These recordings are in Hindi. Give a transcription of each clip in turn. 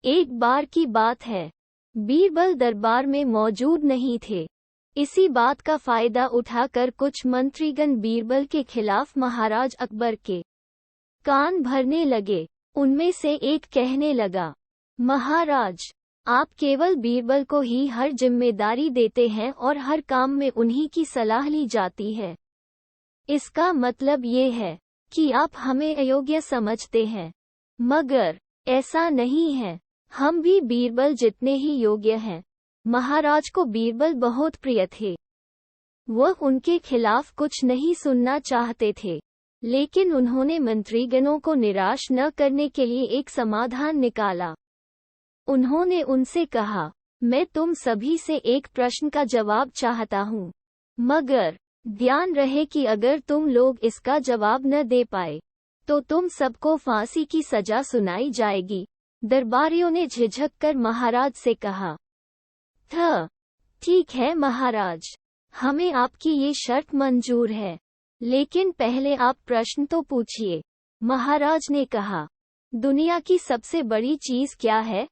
एक बार की बात है, बीरबल दरबार में मौजूद नहीं थे। इसी बात का फायदा उठाकर कुछ मंत्रीगण बीरबल के खिलाफ महाराज अकबर के कान भरने लगे। उनमें से एक कहने लगा, महाराज, आप केवल बीरबल को ही हर जिम्मेदारी देते हैं और हर काम में उन्हीं की सलाह ली जाती है। इसका मतलब ये है कि आप हमें अयोग्य समझते हैं। मगर ऐसा नहीं है, हम भी बीरबल जितने ही योग्य हैं। महाराज को बीरबल बहुत प्रिय थे। वह उनके खिलाफ कुछ नहीं सुनना चाहते थे, लेकिन उन्होंने मंत्रीगणों को निराश न करने के लिए एक समाधान निकाला। उन्होंने उनसे कहा, मैं तुम सभी से एक प्रश्न का जवाब चाहता हूँ, मगर ध्यान रहे कि अगर तुम लोग इसका जवाब न दे पाए तो तुम सबको फांसी की सजा सुनाई जाएगी। दरबारियों ने झिझक कर महाराज से कहा, ठीक है महाराज, हमें आपकी ये शर्त मंजूर है, लेकिन पहले आप प्रश्न तो पूछिए। महाराज ने कहा, दुनिया की सबसे बड़ी चीज क्या है?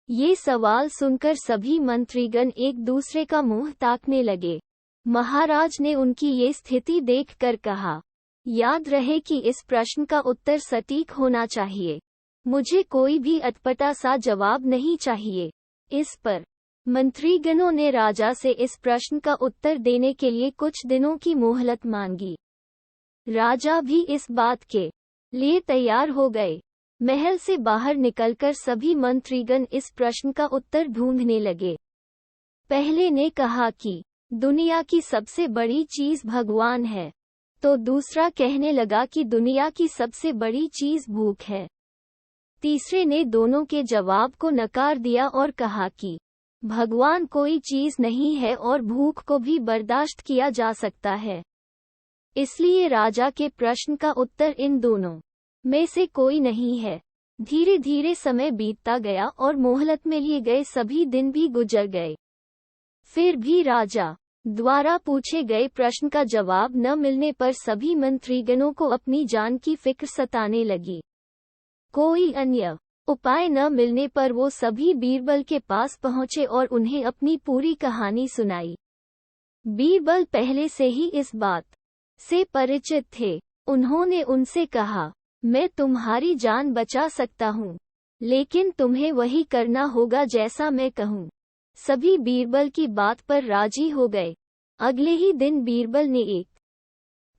ये सवाल सुनकर सभी मंत्रीगण एक दूसरे का मुंह ताकने लगे। महाराज ने उनकी ये स्थिति देखकर कहा, याद रहे कि इस प्रश्न का उत्तर सटीक होना चाहिए। मुझे कोई भी अटपटा सा जवाब नहीं चाहिए। इस पर मंत्रीगणों ने राजा से इस प्रश्न का उत्तर देने के लिए कुछ दिनों की मोहलत मांगी। राजा भी इस बात के लिए तैयार हो गए। महल से बाहर निकलकर सभी मंत्रीगण इस प्रश्न का उत्तर ढूंढने लगे। पहले ने कहा कि दुनिया की सबसे बड़ी चीज भगवान है, तो दूसरा कहने लगा कि दुनिया की सबसे बड़ी चीज भूख है। तीसरे ने दोनों के जवाब को नकार दिया और कहा कि भगवान कोई चीज नहीं है और भूख को भी बर्दाश्त किया जा सकता है। इसलिए राजा के प्रश्न का उत्तर इन दोनों में से कोई नहीं है। धीरे धीरे समय बीतता गया और मोहलत में लिए गए सभी दिन भी गुजर गए। फिर भी राजा द्वारा पूछे गए प्रश्न का जवाब न मिलने पर सभी मंत्रीगणों को अपनी जान की फिक्र सताने लगी। कोई अन्य उपाय न मिलने पर वो सभी बीरबल के पास पहुंचे और उन्हें अपनी पूरी कहानी सुनाई। बीरबल पहले से ही इस बात से परिचित थे। उन्होंने उनसे कहा, मैं तुम्हारी जान बचा सकता हूँ, लेकिन तुम्हें वही करना होगा जैसा मैं कहूँ। सभी बीरबल की बात पर राजी हो गए। अगले ही दिन बीरबल ने एक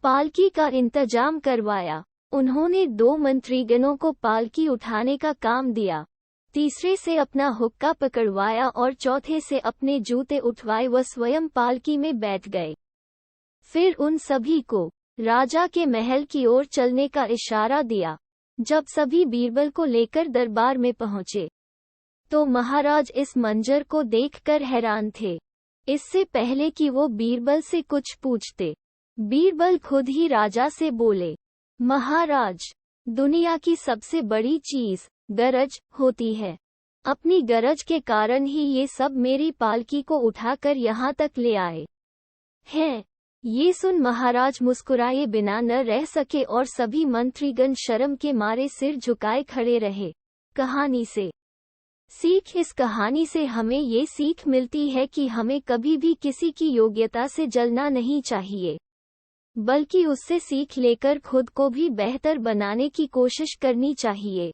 पालकी का इंतजाम करवाया। उन्होंने 2 मंत्रीगणों को पालकी उठाने का काम दिया, तीसरे से अपना हुक्का पकड़वाया और चौथे से अपने जूते उठवाए। वह स्वयं पालकी में बैठ गए। फिर उन सभी को राजा के महल की ओर चलने का इशारा दिया। जब सभी बीरबल को लेकर दरबार में पहुंचे तो महाराज इस मंजर को देखकर हैरान थे। इससे पहले कि वो बीरबल से कुछ पूछते, बीरबल खुद ही राजा से बोले, महाराज, दुनिया की सबसे बड़ी चीज गरज होती है। अपनी गरज के कारण ही ये सब मेरी पालकी को उठाकर यहाँ तक ले आए हैं। ये सुन महाराज मुस्कुराए बिना न रह सके और सभी मंत्रीगण शर्म के मारे सिर झुकाए खड़े रहे। कहानी से सीख। इस कहानी से हमें ये सीख मिलती है कि हमें कभी भी किसी की योग्यता से जलना नहीं चाहिए, बल्कि उससे सीख लेकर खुद को भी बेहतर बनाने की कोशिश करनी चाहिए।